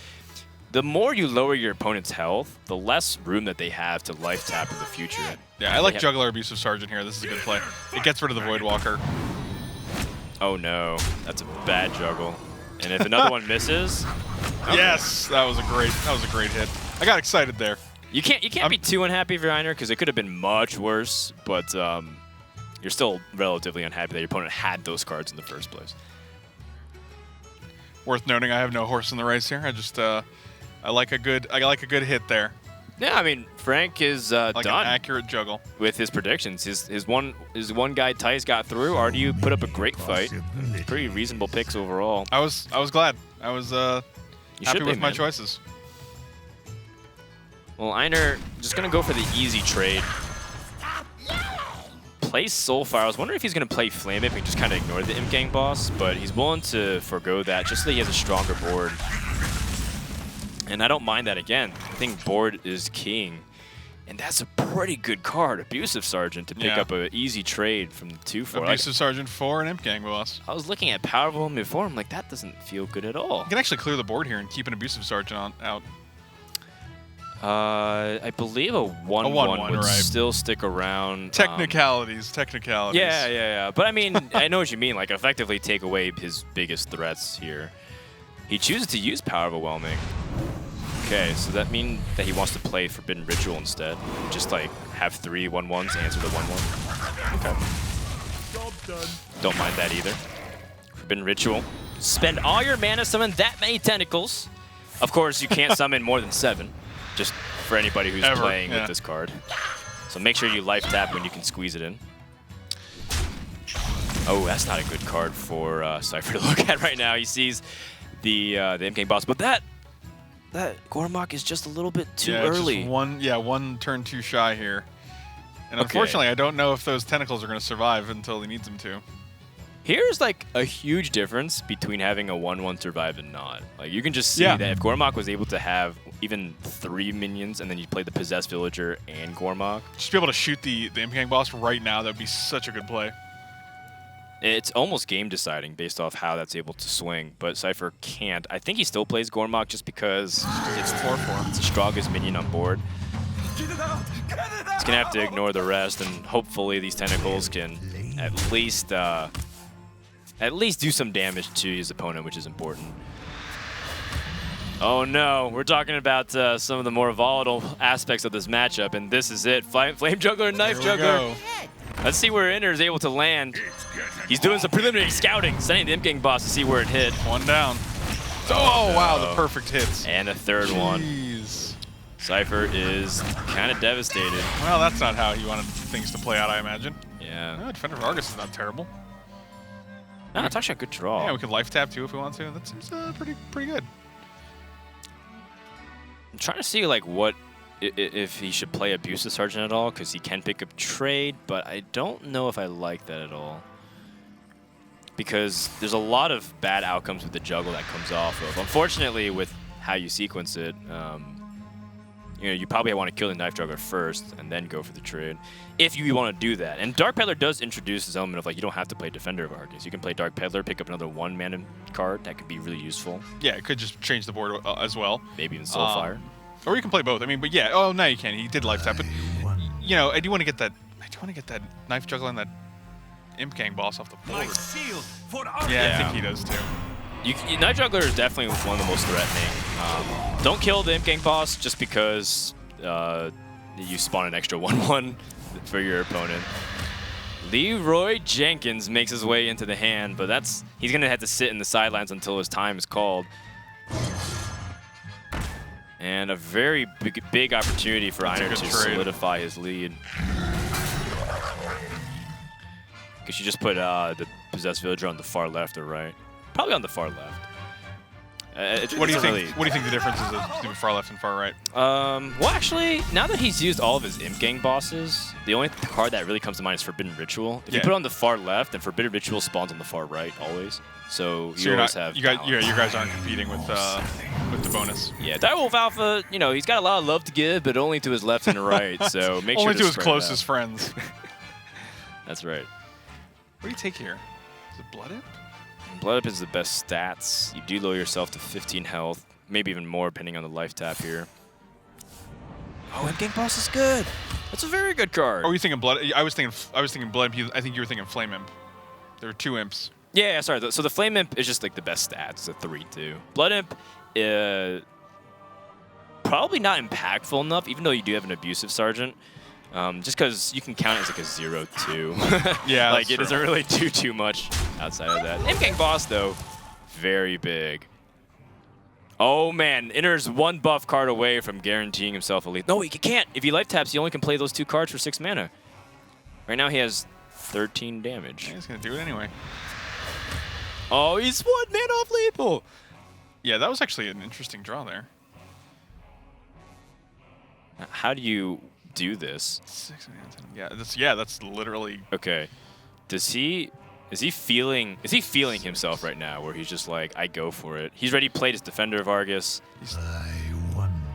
the more you lower your opponent's health, the less room that they have to life tap in the future. Yeah, I like Juggler Abusive Sergeant here. This is a good play. It gets rid of the Void Walker. Oh no, that's a bad juggle. And if another one misses, yes, that was a great hit. I got excited there. You can't be too unhappy if you're INER, because it could have been much worse, but you're still relatively unhappy that your opponent had those cards in the first place. Worth noting, I have no horse in the race here. I just I like a good hit there. Yeah, I mean, Frank is like done. An accurate juggle With his predictions. His one guy Tice got through. RDU put up a great fight. Pretty reasonable picks overall. I was glad. I was happy with my choices. Well, INER just gonna go for the easy trade. Plays Soulfire. I was wondering if he's gonna play Flame Whip and just kind of ignore the Imp Gang boss, but he's willing to forego that just so that he has a stronger board. And I don't mind that again. I think board is king. And that's a pretty good card, Abusive Sergeant, to pick up an easy trade from the 2-4. Abusive Sergeant for an Imp Gang boss. I was looking at Powerful before. I'm like, that doesn't feel good at all. You can actually clear the board here and keep an Abusive Sergeant out. I believe a 1/1 would still stick around. Technicalities. Yeah. But I mean, I know what you mean. Like, effectively take away his biggest threats here. He chooses to use Power Overwhelming. Okay, so that means that he wants to play Forbidden Ritual instead. Just like have 3 1/1s answer the 1/1. Okay. Job done. Don't mind that either. Forbidden Ritual. Spend all your mana, summon that many tentacles. Of course, you can't summon more than 7. Just for anybody who's playing with this card. So make sure you life tap when you can squeeze it in. Oh, that's not a good card for Cipher to look at right now. He sees the Imp Gang boss, but that Gormok is just a little bit too early. Just one turn too shy here. And unfortunately, I don't know if those tentacles are going to survive until he needs them to. Here's like a huge difference between having a 1/1 survive and not. Like, you can just see that if Gormok was able to have even 3 minions and then you play the Possessed Villager and Gormok. Just be able to shoot the Imp Gang boss right now, that would be such a good play. It's almost game deciding based off how that's able to swing, but Cipher can't. I think he still plays Gormok just because it's 4/4. It's the strongest minion on board. He's gonna have to ignore the rest, and hopefully these tentacles can at least do some damage to his opponent, which is important. Oh no, we're talking about some of the more volatile aspects of this matchup, and this is it. Flame Juggler and Knife Juggler. Let's see where INER is able to land. He's doing some preliminary scouting, sending the Imp Gang boss to see where it hit. One down. Oh wow, the perfect hits. And a third one. Cipher is kind of devastated. Well, that's not how he wanted things to play out, I imagine. Yeah. Defender of Argus is not terrible. No, it's actually a good draw. Yeah, we could life tap too if we want to. That seems pretty good. I'm trying to see like if he should play Abusive Sergeant at all, because he can pick up trade, but I don't know if I like that at all. Because there's a lot of bad outcomes with the juggle that comes off of. Unfortunately, with how you sequence it, you probably want to kill the Knife Juggler first and then go for the trade, if you want to do that. And Dark Peddler does introduce this element of like you don't have to play Defender of Argus. You can play Dark Peddler, pick up another 1-mana card that could be really useful. Yeah, it could just change the board as well. Maybe even Soulfire. Or you can play both. I mean, but yeah. Oh, no, you can. He did life tap, but I do want to get that. I do want to get that Knife Juggler and that Imp Gang boss off the board. Yeah, I think he does too. Knife Juggler is definitely one of the most threatening. Don't kill the Imp Gang boss just because you spawn an extra 1/1 for your opponent. Leroy Jenkins makes his way into the hand, but he's going to have to sit in the sidelines until his time is called. And a very big opportunity for INER to solidify his lead. Because you just put the Possessed Villager on the far left or right. Probably on the far left. What do you think the difference is between far left and far right? Well, actually, now that he's used all of his Imp Gang bosses, the only card that really comes to mind is Forbidden Ritual. If you put it on the far left, then Forbidden Ritual spawns on the far right always. So you always have. You guys aren't competing with the bonus. Yeah, Direwolf Alpha, he's got a lot of love to give, but only to his left and right. So make sure only to his closest friends. That's right. What do you take here? Is it Blood Imp? Blood Up is the best stats. You do lower yourself to 15 health, maybe even more depending on the life tap here. Oh, and Gang Boss is good. That's a very good card. Oh, are you thinking Blood? I was thinking Blood Imp. I think you were thinking Flame Imp. There were 2 imps. Yeah, sorry. So the Flame Imp is just like the best stats. It's a 3/2. Blood Imp, probably not impactful enough, even though you do have an abusive sergeant. Just because you can count it as like a 0/2. Yeah, like it doesn't really do too much outside of that. Imp Gang Boss though, very big. Oh man, INER's 1 buff card away from guaranteeing himself a lead. No, he can't. If he life taps, he only can play those 2 cards for 6 mana. Right now he has 13 damage. Yeah, he's gonna do it anyway. Oh, he's 1 mana off lethal. Yeah, that was actually an interesting draw there. How do you do this? 6 mana, 10. Yeah, that's literally. Okay. Is he feeling himself right now where he's just like, I go for it? He's already played his Defender of Argus.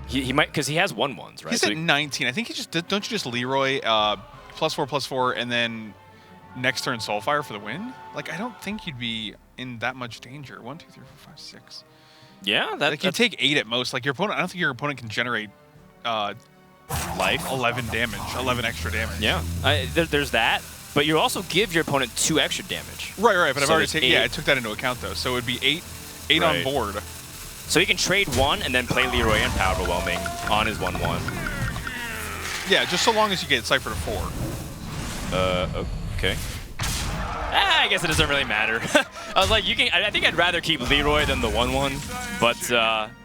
He might, because he has 1/1s, right? He's at 19. I think he just don't you just Leroy +4/+4 and then next turn Soulfire for the win? Like, I don't think you'd be in that much danger. 1, 2, 3, 4, 5, 6. Yeah, like you take 8 at most. Like your opponent, I don't think your opponent can generate life 11 damage, 11 extra damage. Yeah, there's that. But you also give your opponent 2 extra damage. Right. But so I've already taken. Yeah, I took that into account though. So it would be 8 on board. So he can trade 1 and then play Leroy and Power Overwhelming on his 1/1. Yeah, just so long as you get Cipher to 4. Okay. I guess it doesn't really matter. I was like, I think I'd rather keep Leroy than the 1/1, but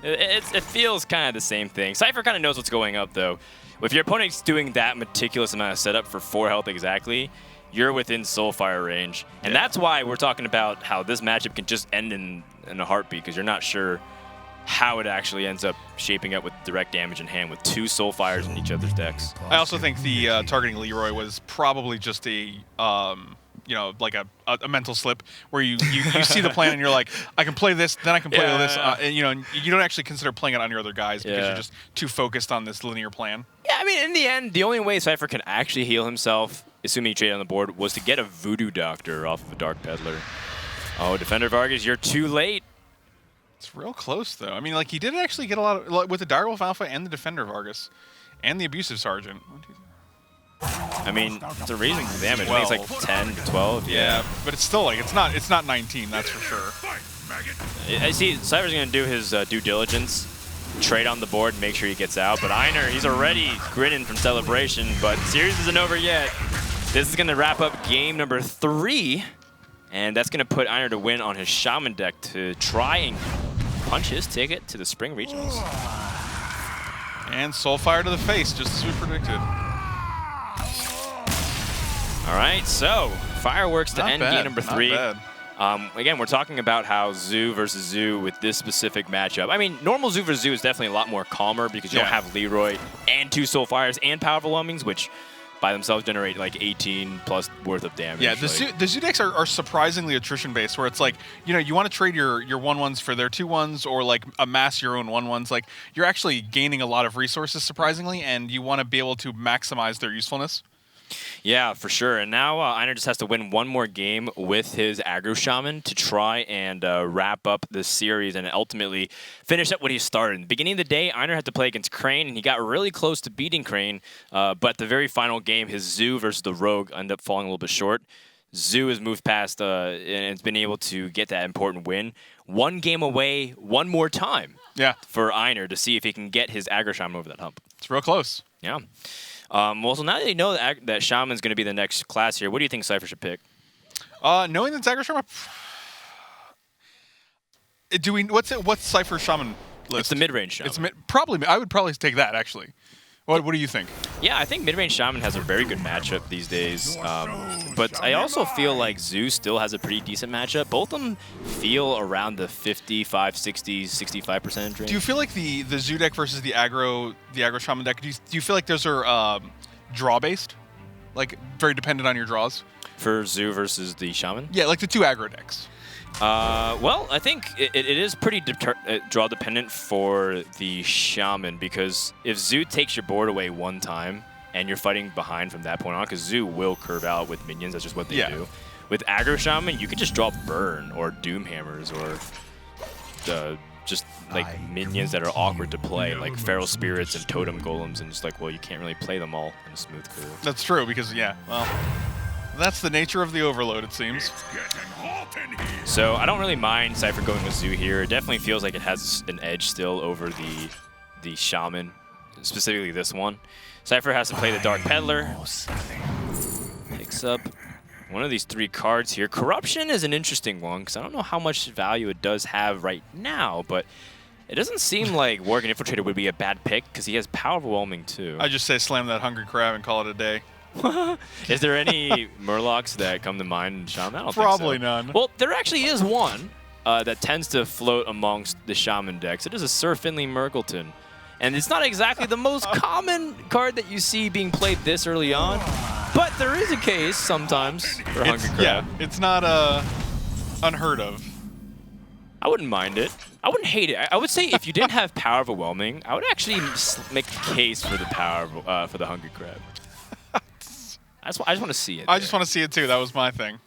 it feels kind of the same thing. Cipher kind of knows what's going up though. If your opponent's doing that meticulous amount of setup for 4 health exactly, you're within Soulfire range, and that's why we're talking about how this matchup can just end in a heartbeat because you're not sure how it actually ends up shaping up with direct damage in hand with 2 Soulfires in each other's decks. I also think the targeting Leroy was probably just a like a mental slip where you see the plan and you're like, I can play this, then I can play this, and you don't actually consider playing it on your other guys because you're just too focused on this linear plan. Yeah, I mean, in the end, the only way Cipher can actually heal himself, assuming he traded on the board, was to get a Voodoo Doctor off of a Dark Peddler. Oh, Defender of Argus, you're too late. It's real close, though. I mean, like, he did actually get a lot of, with the Direwolf Alpha and the Defender of Argus and the Abusive Sergeant. 1, 2, 3. I mean, it's a reasonable damage. I think it's like 10 to 12. Yeah, but it's still like, it's not 19, that's for sure. I see Cypher's going to do his due diligence, trade on the board, and make sure he gets out. But INER, he's already grinning from celebration, but the series isn't over yet. This is going to wrap up game number 3, and that's going to put INER to win on his Shaman deck to try and punch his ticket to the Spring Regionals. And Soulfire to the face, just as we predicted. All right, so fireworks to end game number 3. Not bad. Again, we're talking about how Zoo versus Zoo with this specific matchup. I mean, normal Zoo versus Zoo is definitely a lot more calmer because you don't have Leroy and 2 Soulfires and Power Overwhelmings, which by themselves generate like 18 plus worth of damage. Yeah, the Zoo decks are surprisingly attrition based, where it's like, you want to trade your 1/1s for their 2/1s or like amass your own 1/1s. Like, you're actually gaining a lot of resources surprisingly, and you want to be able to maximize their usefulness. Yeah, for sure. And now INER just has to win 1 more game with his Aggro Shaman to try and wrap up the series and ultimately finish up what he started. In the beginning of the day, INER had to play against Crane, and he got really close to beating Crane. But the very final game, his Zoo versus the Rogue ended up falling a little bit short. Zoo has moved past and has been able to get that important win. 1 game away, 1 more time for INER to see if he can get his Aggro Shaman over that hump. It's real close. Yeah. Well, so now that you know that Shaman's going to be the next class here, what do you think Cipher should pick? Knowing that Aggro Shaman, what's Cipher Shaman list? It's the mid-range Shaman. I would probably take that actually. What do you think? Yeah, I think mid-range Shaman has a very good matchup these days. But I also feel like Zoo still has a pretty decent matchup. Both of them feel around the 55, 60, 65% range. Do you feel like the Zoo deck versus the aggro Shaman deck, do you feel like those are draw-based? Like, very dependent on your draws? For Zoo versus the Shaman? Yeah, like the 2 aggro decks. Well, I think it is pretty draw dependent for the Shaman, because if Zoo takes your board away 1 time and you're fighting behind from that point on, because Zoo will curve out with minions, that's just what they do. with aggro shaman, you could just draw burn or doom hammers or just like minions that are awkward to play, like feral spirits and totem golems, and just like, well, you can't really play them all in a smooth curve. That's true, because yeah, well, that's the nature of the overload, it seems. So I don't really mind Cipher going with Zoo here. It definitely feels like it has an edge still over the shaman, specifically this one. Cipher has to play the Dark Peddler. Picks up one of these 3 cards here. Corruption is an interesting one, because I don't know how much value it does have right now, but it doesn't seem like Worgen Infiltrator would be a bad pick, because he has Power Overwhelming too. I just say slam that Hungry Crab and call it a day. Is there any Murlocs that come to mind in Shaman? I don't Probably think so. none. Well, there actually is one that tends to float amongst the Shaman decks. It is a Sir Finley Murkleton. And it's not exactly the most common card that you see being played this early on, but there is a case sometimes for Hungry Crab. Yeah, it's not unheard of. I wouldn't mind it. I wouldn't hate it. I would say if you didn't have Power Overwhelming, I would actually make a case for the for the Hungry Crab. I just want to see it. I just want to see it too. That was my thing.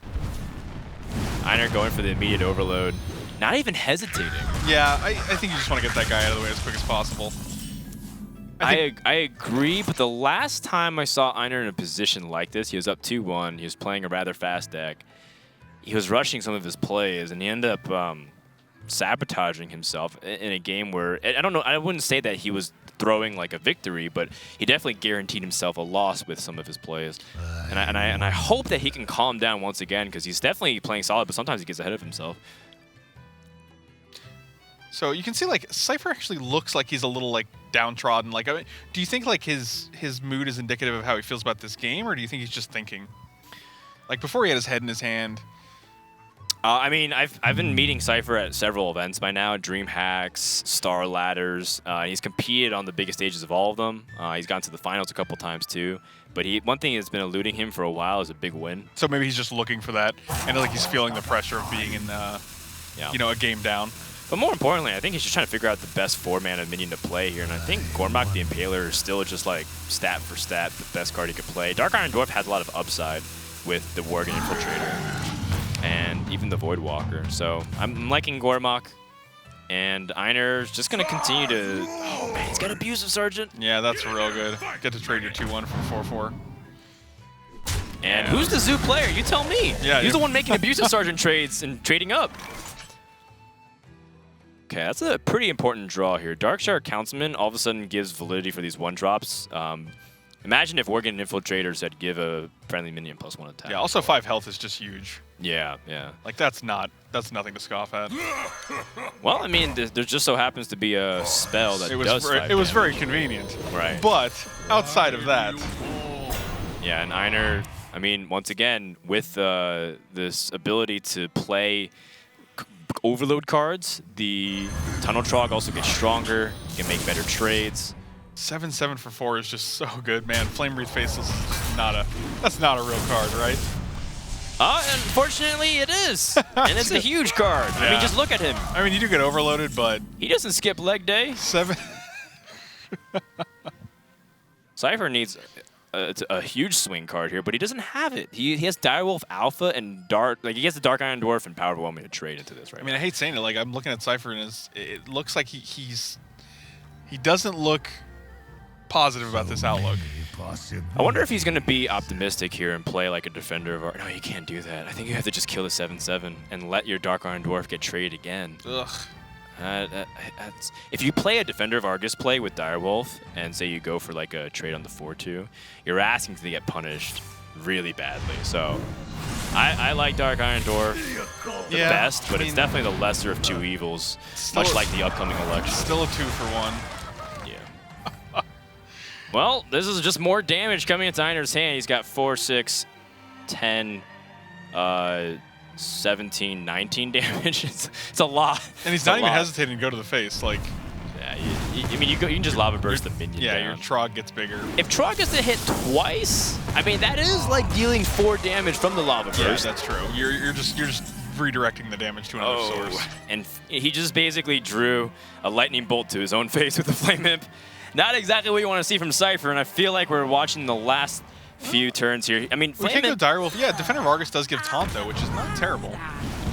INER going for the immediate overload. Not even hesitating. Yeah, I think you just want to get that guy out of the way as quick as possible. I agree, but the last time I saw INER in a position like this, he was up 2-1. He was playing a rather fast deck. He was rushing some of his plays, and he ended up sabotaging himself in a game where, I don't know, I wouldn't say that he was throwing like a victory, but he definitely guaranteed himself a loss with some of his plays. And I hope that he can calm down once again, because he's definitely playing solid, but sometimes he gets ahead of himself. So you can see, like, Cipher actually looks like he's a little, like, downtrodden. Like, I mean, do you think, like, his mood is indicative of how he feels about this game, or do you think he's just thinking? Like, before he had his head in his hand. I mean, I've been meeting Cipher at several events by now, Dream Hacks, Star Ladders. He's competed on the biggest stages of all of them. He's gone to the finals a couple times too. But one thing that's been eluding him for a while is a big win. So maybe he's just looking for that, and like he's feeling the pressure of being in, you know, a game down. But more importantly, I think he's just trying to figure out the best 4-mana minion to play here. And I think Gormak the Impaler is still just like stat for stat the best card he could play. Dark Iron Dwarf has a lot of upside with the Worgen Infiltrator and even the Void Walker. So I'm liking Gormak, and INER's just going to continue to... Oh man, he's got Abusive Sergeant. Yeah, that's real good. Get to trade your 2-1 for 4-4. And who's the Zoo player? You tell me. Yeah, he's the one making Abusive Sergeant trades and trading up. Okay, that's a pretty important draw here. Darkshire Councilman all of a sudden gives validity for these 1-drops. Imagine if Worgen Infiltrator said give a friendly minion +1 attack. Yeah, also 5 health is just huge. Yeah, yeah. Like, that's nothing to scoff at. Well, I mean, there just so happens to be a spell that does 5 It was damage. very convenient. Right. But outside of that... Yeah, and INER, I mean, once again, with this ability to play overload cards, the Tunnel Trog also gets stronger. You can make better trades. 7/7 for 4 is just so good, man. Flame Wreath Faceless is just that's not a real card, right? Unfortunately, it is. And it's a huge card. Yeah. I mean, just look at him. I mean, you do get overloaded, but... He doesn't skip leg day. 7... Cipher needs a huge swing card here, but he doesn't have it. He has Direwolf Alpha and Dark... Like, he has the Dark Iron Dwarf and Power Overwhelming to trade into this right I mean, I hate saying it. Like, I'm looking at Cipher, and it looks like he doesn't look positive about this outlook. I wonder if he's going to be optimistic here and play like a Defender of Art. No, you can't do that. I think you have to just kill the 7/7 and let your Dark Iron Dwarf get traded again. Ugh. If you play a Defender of Argus play with Direwolf and say you go for like a trade on the 4/2, you're asking to get punished really badly. So I like Dark Iron Dwarf the best, but it's definitely the lesser of two evils, much like the upcoming election. Still a 2-for-1. Yeah. Well, this is just more damage coming into INER's hand. He's got 4, 6, 10, 17, 19 damage. It's a lot. And he's not even hesitating to go to the face. Like, yeah, I mean, you can just Lava Burst the minion yeah, down. your Trog gets bigger. If Trog gets to hit twice, I mean, that is like dealing 4 damage from the Lava Burst. Yeah, that's true. You're just redirecting the damage to another source. And he just basically drew a lightning bolt to his own face with the Flame Imp. Not exactly what you want to see from Cipher, and I feel like we're watching the last few turns here. I mean, we can't go Direwolf. Yeah, Defender of Argus does give taunt though, which is not terrible.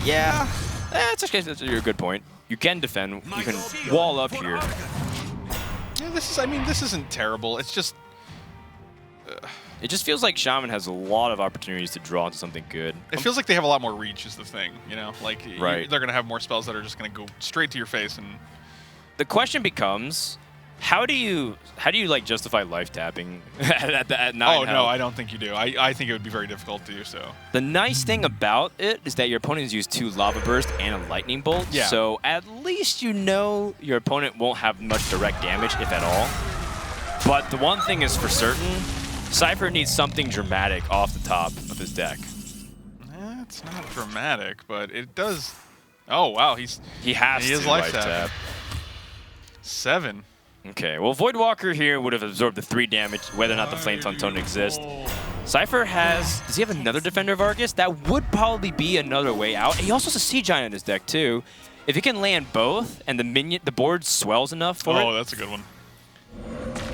Yeah, that's okay. That's a good point. You can defend. You can wall up here. Yeah, this is. I mean, this isn't terrible. It's just. It just feels like Shaman has a lot of opportunities to draw into something good. It feels like they have a lot more reach is the thing, you know? Like, right. They're going to have more spells that are just going to go straight to your face. And the question becomes, how do you like justify life tapping at 9 Oh, health? no, I don't think you do. I think it would be very difficult to do so. The nice thing about it is that your opponent has used 2 Lava Burst and a Lightning Bolt, yeah. So at least you know your opponent won't have much direct damage, if at all. But the one thing is for certain, Cipher needs something dramatic off the top of his deck. It's not dramatic, but it does. Oh wow, he is life tap. 7. Okay, well Voidwalker here would have absorbed the 3 damage, whether or not the Flame Tone exists. Cipher does he have another Defender of Argus? That would probably be another way out. He also has a Sea Giant in his deck too. If he can land both and the board swells enough for it. Oh, that's a good one.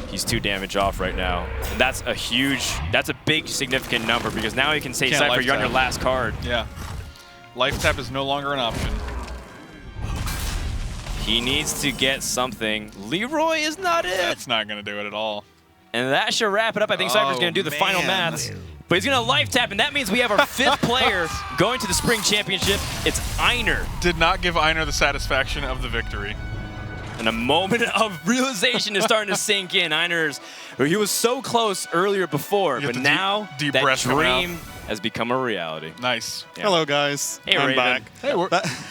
He's 2 damage off right now. And that's a big significant number because now you can say, Cipher, you're on your last card. Yeah. Life tap is no longer an option. He needs to get something. Leroy is not it. That's not going to do it at all. And that should wrap it up. I think Cypher's going to do the final maths. But he's going to life tap, and that means we have our 5th player going to the Spring Championship. It's INER. Did not give INER the satisfaction of the victory. And a moment of realization is starting to sink in. He was so close earlier before, but now that dream has become a reality. Nice. Yeah. Hello, guys. Hey, I'm Raven. back. Hey,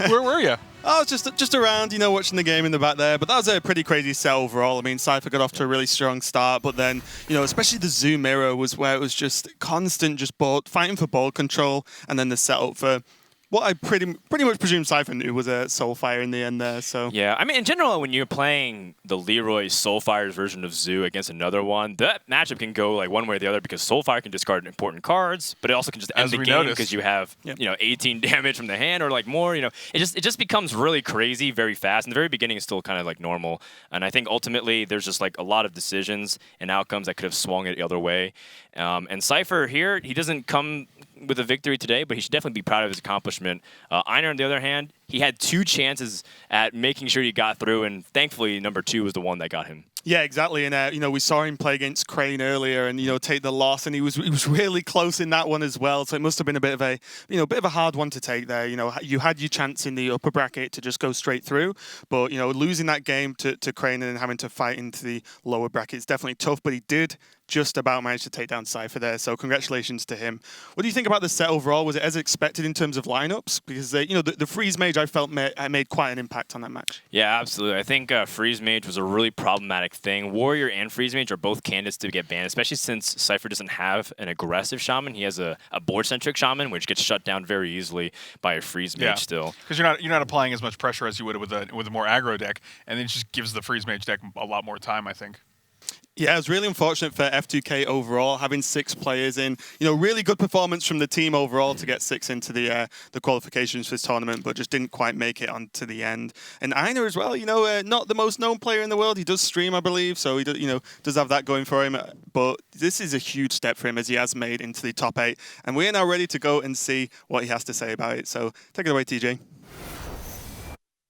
where were you? I was just around, you know, watching the game in the back there. But that was a pretty crazy set overall. I mean, Cipher got off to a really strong start, but then, you know, especially the Zoom era was where it was just constant, just fighting for ball control, and then the setup for what I pretty much presume Cipher knew was a Soulfire in the end there. So yeah, I mean, in general, when you're playing the Leroy Soulfire's version of Zoo against another one, that matchup can go like one way or the other because Soulfire can discard important cards, but it also can just end the game because you have 18 damage from the hand or like more. You know, it just becomes really crazy very fast. In the very beginning, it's still kind of like normal, and I think ultimately there's just like a lot of decisions and outcomes that could have swung it the other way. And Cipher here, he doesn't come with a victory today, but he should definitely be proud of his accomplishment. INER, on the other hand, he had 2 chances at making sure he got through, and thankfully number 2 was the one that got him. Yeah, exactly. And you know, we saw him play against Crane earlier, and you know, take the loss, and he was really close in that one as well. So it must have been a bit of a hard one to take there. You know, you had your chance in the upper bracket to just go straight through, but you know, losing that game to Crane and having to fight into the lower bracket is definitely tough. But he did just about managed to take down Cipher there, so congratulations to him. What do you think about the set overall? Was it as expected in terms of lineups? Because you know, the Freeze Mage I felt made quite an impact on that match. Yeah, absolutely. I think Freeze Mage was a really problematic thing. Warrior and Freeze Mage are both candidates to get banned, especially since Cipher doesn't have an aggressive Shaman. He has a board-centric Shaman, which gets shut down very easily by a Freeze Mage still. Because you're not applying as much pressure as you would with a more aggro deck, and it just gives the Freeze Mage deck a lot more time, I think. Yeah, it was really unfortunate for F2K overall, having 6 players in. You know, really good performance from the team overall to get 6 into the qualifications for this tournament, but just didn't quite make it onto the end. And INER as well, you know, not the most known player in the world. He does stream, I believe, so he does have that going for him. But this is a huge step for him as he has made into the top 8. And we are now ready to go and see what he has to say about it. So take it away, TJ.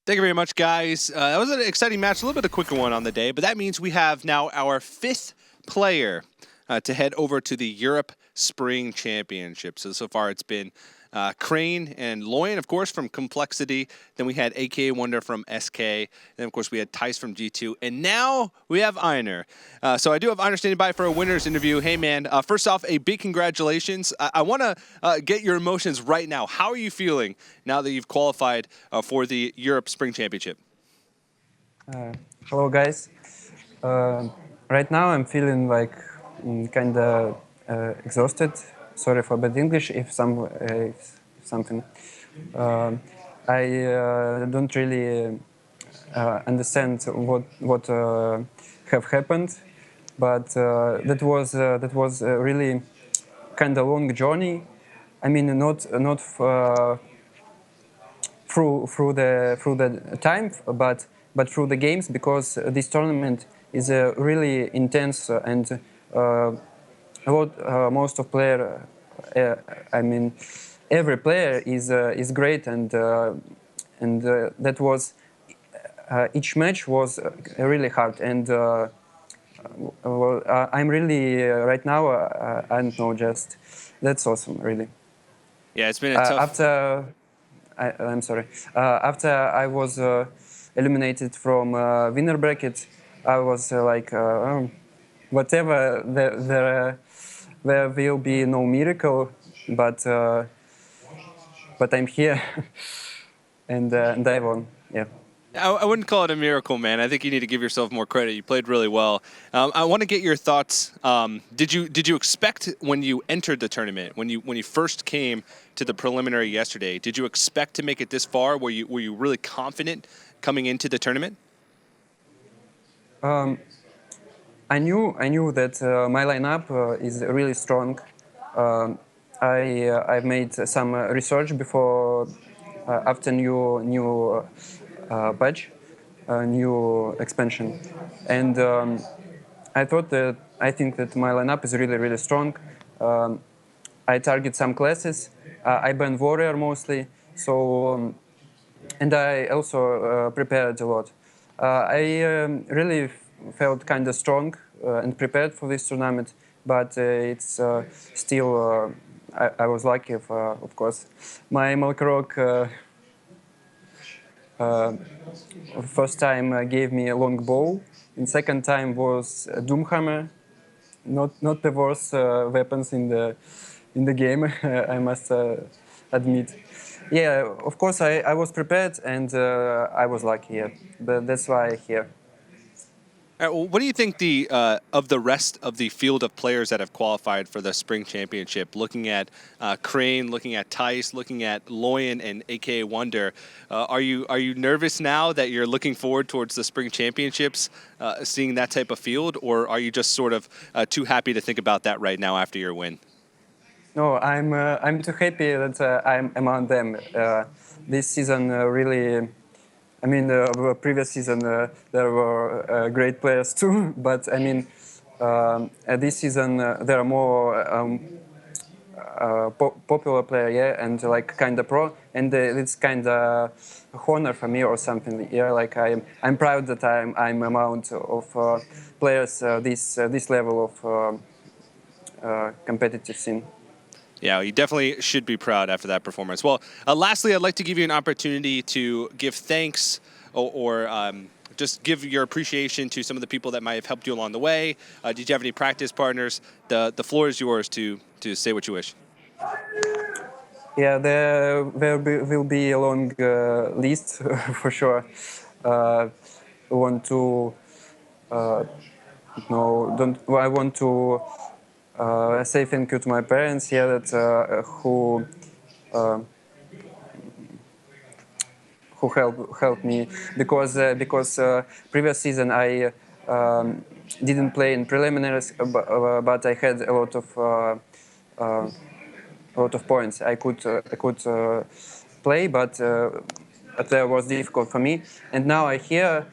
Thank you very much, guys. That was an exciting match, a little bit of a quicker one on the day, but that means we have now our 5th player to head over to the Europe Spring Championship. So far it's been Crane and Loyan, of course, from Complexity. Then we had AKA Wonder from SK. And then, of course, we had Tice from G2. And now we have INER. So I do have INER standing by for a winner's interview. Hey, man, first off, a big congratulations. I want to get your emotions right now. How are you feeling now that you've qualified for the Europe Spring Championship? Hello, guys. Right now I'm feeling like kind of exhausted. Sorry for bad English if something. I don't really understand what have happened, but that was a really kind of long journey. I mean, not through the time, but through the games, because this tournament is really intense and most of player, I mean, every player is great, and that was each match was really hard, and well, I'm really right now. I don't know, just that's awesome, really. Yeah, it's been a tough. I'm sorry. After I was eliminated from winner bracket, I was like, whatever. There will be no miracle, but I'm here, and I won. Yeah. I wouldn't call it a miracle, man. I think you need to give yourself more credit. You played really well. I want to get your thoughts. Did you expect when you entered the tournament, when you first came to the preliminary yesterday, did you expect to make it this far? Were you really confident coming into the tournament? I knew that my lineup is really strong. I've made some research before after new patch, new expansion, and I think that my lineup is really strong. I target some classes. I ban warrior mostly, so and I also prepared a lot. I really felt kind of strong and prepared for this tournament, but it's still. I was lucky, of course. My Malkarok first time gave me a long bow, and second time was a Doomhammer. Not the worst weapons in the game, I must admit. Yeah, of course I was prepared, and I was lucky. Yeah, but that's why I'm here. Well, what do you think of the rest of the field of players that have qualified for the Spring Championship? Looking at Crane, looking at Tice, looking at Loyan and AKA Wonder, are you nervous now that you're looking forward towards the Spring Championships, seeing that type of field, or are you just sort of too happy to think about that right now after your win? No, I'm too happy that I'm among them. This season really. I mean, the previous season there were great players too, but I mean, this season there are more popular player, yeah, and like kind of pro, and it's kind of honor for me or something, yeah. Like I'm proud that I'm amount of players this level of competitive scene. Yeah, you definitely should be proud after that performance. Well, lastly, I'd like to give you an opportunity to give thanks or just give your appreciation to some of the people that might have helped you along the way. Did you have any practice partners? The floor is yours to say what you wish. Yeah, there will be a long list for sure. Want to no, don't. I want to say thank you to my parents here that who helped me because previous season I didn't play in preliminaries, but I had a lot of points. I could play, but that was difficult for me. And now I here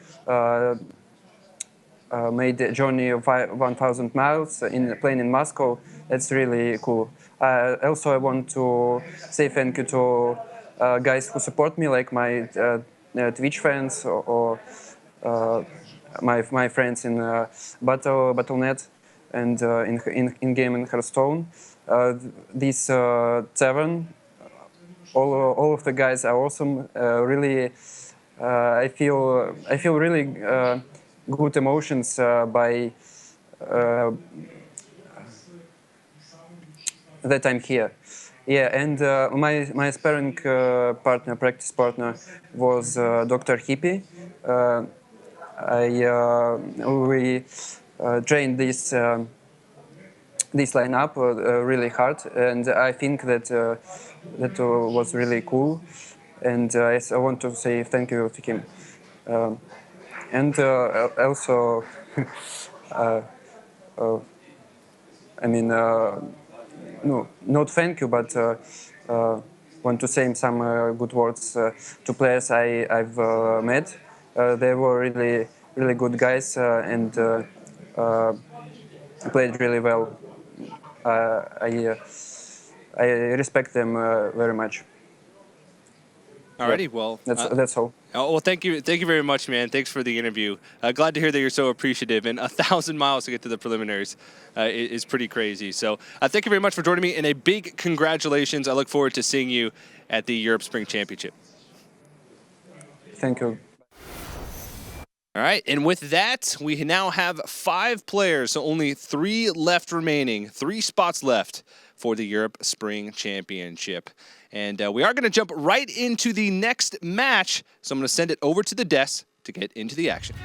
made a journey of 1,000 miles in playing in Moscow. That's really cool. Also, I want to say thank you to guys who support me, like my Twitch fans or my friends in Battle.net and in game in Hearthstone. These 7, all of the guys are awesome. Really, I feel really good emotions by that I'm here. Yeah, and my sparring partner, practice partner, was Dr. Hippie. We trained this lineup really hard, and I think that that was really cool. And I want to say thank you to him. And also, I mean, no, not thank you, but want to say some good words to players I've met. They were really good guys and played really well. I respect them very much. Alrighty, well, That's all. oh, well, thank you very much, man. Thanks for the interview. Glad to hear that you're so appreciative. And 1,000 miles to get to the preliminaries is pretty crazy. So thank you very much for joining me, and a big congratulations. I look forward to seeing you at the Europe Spring Championship. Thank you. All right, and with that, we now have 5 players, so only 3 left remaining, 3 spots left for the Europe Spring Championship. And we are going to jump right into the next match, so I'm going to send it over to the desk to get into the action.